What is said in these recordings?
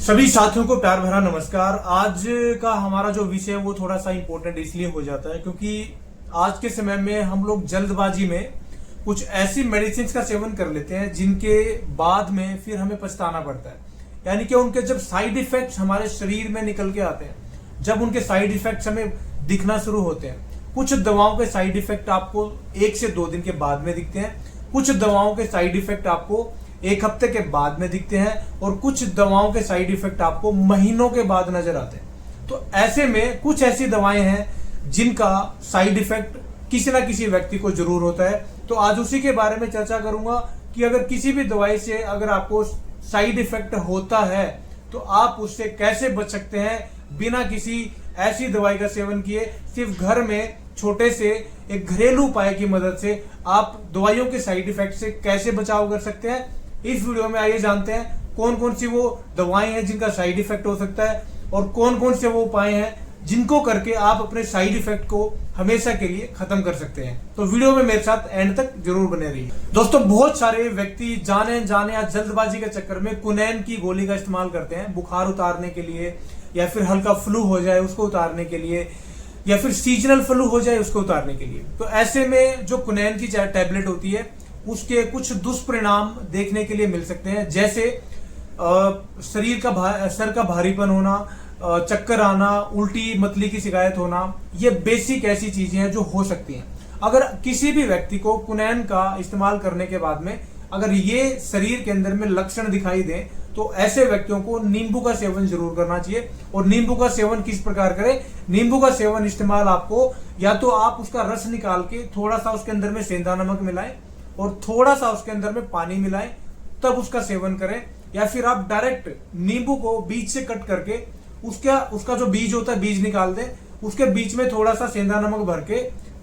सभी साथियों को प्यार भरा नमस्कार। आज का हमारा जो विषय है वो थोड़ा सा इम्पोर्टेंट इसलिए हो जाता है क्योंकि आज के समय में हम लोग जल्दबाजी में कुछ ऐसी मेडिसिन का सेवन कर लेते हैं जिनके बाद में फिर हमें पछताना पड़ता है। यानी कि उनके जब साइड इफेक्ट्स हमारे शरीर में निकल के आते हैं, जब उनके साइड इफेक्ट्स हमें दिखना शुरू होते हैं। कुछ दवाओं के साइड इफेक्ट आपको 1 से 2 दिन के बाद में दिखते हैं, कुछ दवाओं के साइड इफेक्ट आपको 1 हफ्ते के बाद में दिखते हैं और कुछ दवाओं के साइड इफेक्ट आपको महीनों के बाद नजर आते हैं। तो ऐसे में कुछ ऐसी दवाएं हैं जिनका साइड इफेक्ट किसी ना किसी व्यक्ति को जरूर होता है। तो आज उसी के बारे में चर्चा करूंगा कि अगर किसी भी दवाई से अगर आपको साइड इफेक्ट होता है तो आप उससे कैसे बच सकते हैं बिना किसी ऐसी दवाई का सेवन किए। सिर्फ घर में छोटे से एक घरेलू उपाय की मदद से आप दवाइयों के साइड इफेक्ट से कैसे बचाव कर सकते हैं। इस वीडियो में आइए जानते हैं कौन कौन सी वो दवाएं हैं जिनका साइड इफेक्ट हो सकता है और कौन कौन से वो उपाय हैं जिनको करके आप अपने साइड इफेक्ट को हमेशा के लिए खत्म कर सकते हैं। तो वीडियो में मेरे साथ एंड तक जरूर बने रहिए। दोस्तों, बहुत सारे व्यक्ति जाने या जल्दबाजी के चक्कर में कुनैन की गोली का इस्तेमाल करते हैं बुखार उतारने के लिए, या फिर हल्का फ्लू हो जाए उसको उतारने के लिए, या फिर सीजनल फ्लू हो जाए उसको उतारने के लिए। तो ऐसे में जो कुनैन की टैबलेट होती है उसके कुछ दुष्परिणाम देखने के लिए मिल सकते हैं, जैसे शरीर का सर का भारीपन होना, चक्कर आना, उल्टी मतली की शिकायत होना। ये बेसिक ऐसी चीजें हैं जो हो सकती हैं। अगर किसी भी व्यक्ति को कुनैन का इस्तेमाल करने के बाद में अगर ये शरीर के अंदर में लक्षण दिखाई दें तो ऐसे व्यक्तियों को नींबू का सेवन जरूर करना चाहिए। और नींबू का सेवन किस प्रकार करें? नींबू का सेवन इस्तेमाल आपको या तो आप उसका रस निकाल के थोड़ा सा उसके अंदर में सेंधा नमक मिलाएं और थोड़ा सा उसके अंदर में पानी मिलाएं, तब उसका सेवन करें। या फिर आप डायरेक्ट नींबू को बीज से कट करके उसका जो बीज होता है बीज निकाल दें, उसके बीच में थोड़ा सा सेंधा नमक भर के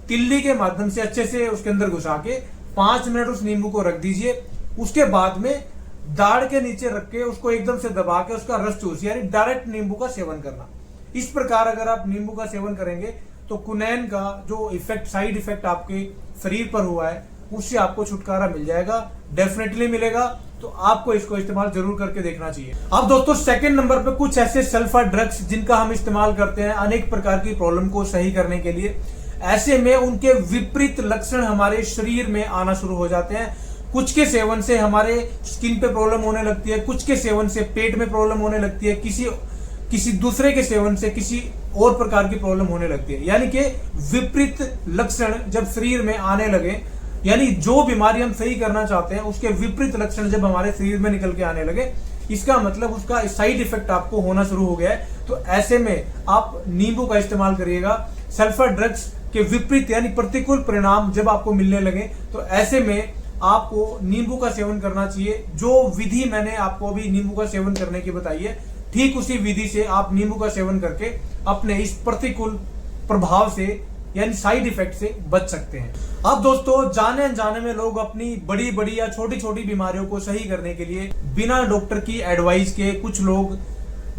तिल्ली के माध्यम से अच्छे से उसके अंदर घुसा के 5 मिनट उस नींबू को रख दीजिए। उसके बाद में दाढ़ के नीचे रख के उसको एकदम से दबा के उसका रस चूस, यानी डायरेक्ट नींबू का सेवन करना। इस प्रकार अगर आप नींबू का सेवन करेंगे तो कुनैन का जो इफेक्ट साइड इफेक्ट आपके शरीर पर हुआ है उससे आपको छुटकारा मिल जाएगा, डेफिनेटली मिलेगा। तो आपको इसको इस्तेमाल जरूर करके देखना चाहिए। अब दोस्तों, सेकंड नंबर पे कुछ ऐसे सल्फा ड्रग्स जिनका हम इस्तेमाल करते हैं अनेक प्रकार की प्रॉब्लम को सही करने के लिए। ऐसे में उनके विपरीत लक्षण हमारे शरीर में आना शुरू हो जाते हैं। कुछ के सेवन से हमारे स्किन पे प्रॉब्लम होने लगती है, कुछ के सेवन से पेट में प्रॉब्लम होने लगती है, किसी दूसरे के सेवन से किसी और प्रकार की प्रॉब्लम होने लगती है। यानी कि विपरीत लक्षण जब शरीर में आने लगे, यानी जो बीमारी हम सही करना चाहते हैं उसके विपरीत लक्षण जब हमारे शरीर में निकल के आने लगे, इसका मतलब उसका साइड इफेक्ट आपको होना शुरू हो गया है। तो ऐसे में आप नींबू का इस्तेमाल करिएगा। सल्फर ड्रग्स के विपरीत यानी प्रतिकूल परिणाम जब आपको मिलने लगे तो ऐसे में आपको नींबू का सेवन करना चाहिए। जो विधि मैंने आपको अभी नींबू का सेवन करने की बताई है, ठीक उसी विधि से आप नींबू का सेवन करके अपने इस प्रतिकूल प्रभाव से यानी साइड इफेक्ट से बच सकते हैं। अब दोस्तों, जाने अनजाने में लोग अपनी बड़ी बड़ी या छोटी छोटी बीमारियों को सही करने के लिए बिना डॉक्टर की एडवाइस के कुछ लोग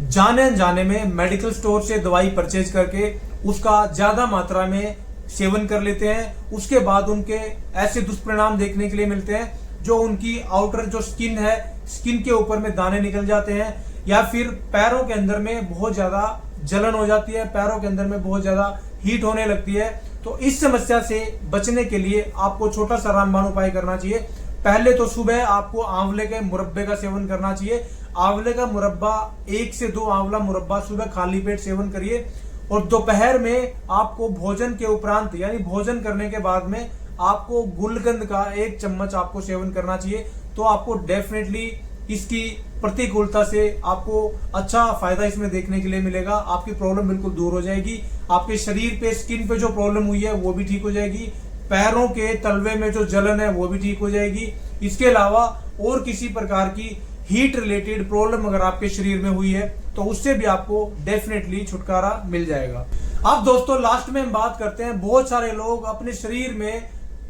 जाने अनजाने में मेडिकल स्टोर से दवाई परचेज करके उसका ज्यादा मात्रा में सेवन कर लेते हैं। उसके बाद उनके ऐसे दुष्परिणाम देखने के लिए मिलते हैं जो उनकी आउटर जो स्किन है, स्किन के ऊपर में दाने निकल जाते हैं, या फिर पैरों के अंदर में बहुत ज्यादा जलन हो जाती है, पैरों के अंदर में बहुत ज्यादा हीट होने लगती है। तो इस समस्या से बचने के लिए आपको छोटा सा रामबाण उपाय करना चाहिए। पहले तो सुबह आपको आंवले के मुरब्बे का सेवन करना चाहिए। आंवले का मुरब्बा 1 से 2 आंवला मुरब्बा सुबह खाली पेट सेवन करिए। और दोपहर में आपको भोजन के उपरांत यानी भोजन करने के बाद में आपको गुलकंद का 1 चम्मच आपको सेवन करना चाहिए। तो आपको डेफिनेटली इसकी प्रतिकूलता से आपको अच्छा फायदा इसमें देखने के लिए मिलेगा। आपकी प्रॉब्लम बिल्कुल दूर हो जाएगी। आपके शरीर पे स्किन पे जो प्रॉब्लम हुई है वो भी ठीक हो जाएगी। पैरों के तलवे में जो जलन है वो भी ठीक हो जाएगी। इसके अलावा और किसी प्रकार की हीट रिलेटेड प्रॉब्लम अगर आपके शरीर में हुई है तो उससे भी आपको डेफिनेटली छुटकारा मिल जाएगा। अब दोस्तों, लास्ट में हम बात करते हैं, बहुत सारे लोग अपने शरीर में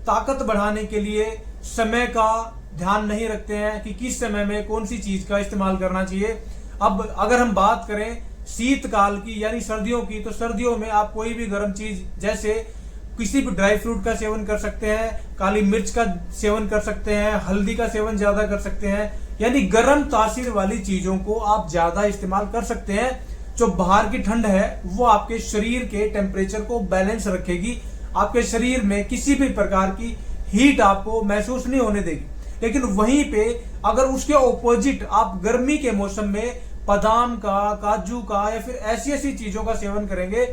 ताकत बढ़ाने के लिए समय का ध्यान नहीं रखते हैं कि किस समय में कौन सी चीज का इस्तेमाल करना चाहिए। अब अगर हम बात करें शीतकाल की यानी सर्दियों की, तो सर्दियों में आप कोई भी गर्म चीज जैसे किसी भी ड्राई फ्रूट का सेवन कर सकते हैं, काली मिर्च का सेवन कर सकते हैं, हल्दी का सेवन ज्यादा कर सकते हैं, यानी गर्म तासीर वाली चीजों को आप ज्यादा इस्तेमाल कर सकते हैं। जो बाहर की ठंड है वो आपके शरीर के टेम्परेचर को बैलेंस रखेगी, आपके शरीर में किसी भी प्रकार की हीट आपको महसूस नहीं होने देगी। लेकिन वहीं पे अगर उसके ऑपोजिट आप गर्मी के मौसम में बादाम का, काजू का या फिर ऐसी ऐसी चीजों का सेवन करेंगे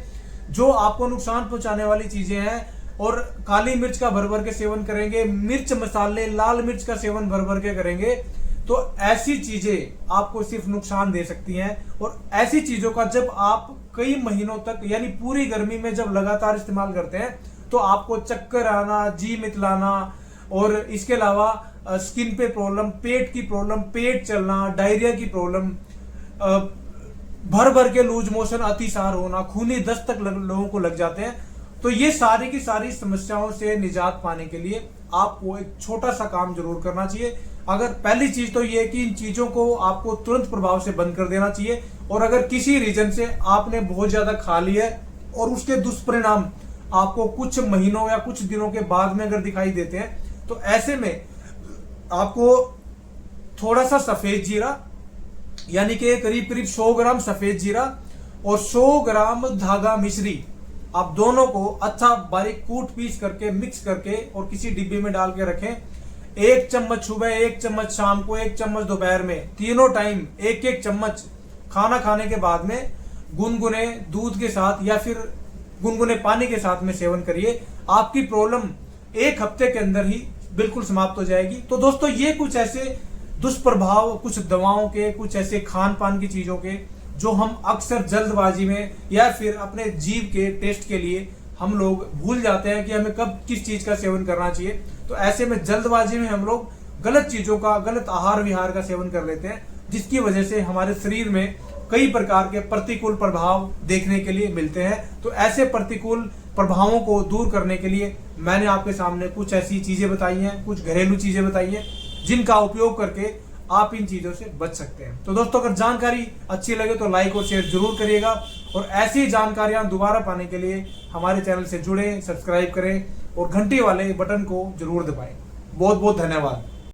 जो आपको नुकसान पहुंचाने वाली चीजें हैं, और काली मिर्च का भर भर के सेवन करेंगे, मिर्च मसाले लाल मिर्च का सेवन भर भर के करेंगे, तो ऐसी चीजें आपको सिर्फ नुकसान दे सकती हैं। और ऐसी चीजों का जब आप कई महीनों तक यानी पूरी गर्मी में जब लगातार इस्तेमाल करते हैं तो आपको चक्कर आना, जी मितलाना और इसके अलावा स्किन पे प्रॉब्लम, पेट की प्रॉब्लम, पेट चलना, डायरिया की प्रॉब्लम, भर भर के लूज मोशन, अतिसार होना, खूनी दस्त तक लोगों को लग जाते हैं। तो ये सारी की सारी समस्याओं से निजात पाने के लिए आपको एक छोटा सा काम जरूर करना चाहिए। अगर पहली चीज तो ये कि इन चीजों को आपको तुरंत प्रभाव से बंद कर देना चाहिए, और अगर किसी रीजन से आपने बहुत ज्यादा खा लिया है और उसके दुष्परिणाम आपको कुछ महीनों या कुछ दिनों के बाद में अगर दिखाई देते हैं तो ऐसे में आपको थोड़ा सा सफेद जीरा यानी कि करीब करीब 100 ग्राम सफेद जीरा और 100 ग्राम धागा मिश्री, आप दोनों को अच्छा बारीक कूट पीस करके मिक्स करके और किसी डिब्बे में डाल के रखें। 1 चम्मच सुबह, 1 चम्मच शाम को, 1 चम्मच दोपहर में, तीनों टाइम 1-1 चम्मच खाना खाने के बाद में गुनगुने दूध के साथ या फिर गुनगुने पानी के साथ में सेवन करिए। आपकी प्रॉब्लम 1 हफ्ते के अंदर ही बिल्कुल समाप्त हो जाएगी। तो दोस्तों ये कुछ ऐसे दुष्प्रभाव, कुछ दवाओं के, कुछ ऐसे खान पान की चीजों के जो हम अक्सर जल्दबाजी में या फिर अपने जीभ के टेस्ट के लिए हम लोग भूल जाते हैं कि हमें कब किस चीज का सेवन करना चाहिए। तो ऐसे में जल्दबाजी में हम लोग गलत चीजों का, गलत आहार विहार का सेवन कर लेते हैं, जिसकी वजह से हमारे शरीर में कई प्रकार के प्रतिकूल प्रभाव देखने के लिए मिलते हैं। तो ऐसे प्रतिकूल प्रभावों को दूर करने के लिए मैंने आपके सामने कुछ ऐसी चीजें बताई हैं, कुछ घरेलू चीजें बताई हैं जिनका उपयोग करके आप इन चीजों से बच सकते हैं। तो दोस्तों अगर जानकारी अच्छी लगे तो लाइक और शेयर जरूर करिएगा, और ऐसी जानकारियां दोबारा पाने के लिए हमारे चैनल से जुड़े, सब्सक्राइब करें और घंटी वाले बटन को जरूर दबाएं। बहुत बहुत धन्यवाद।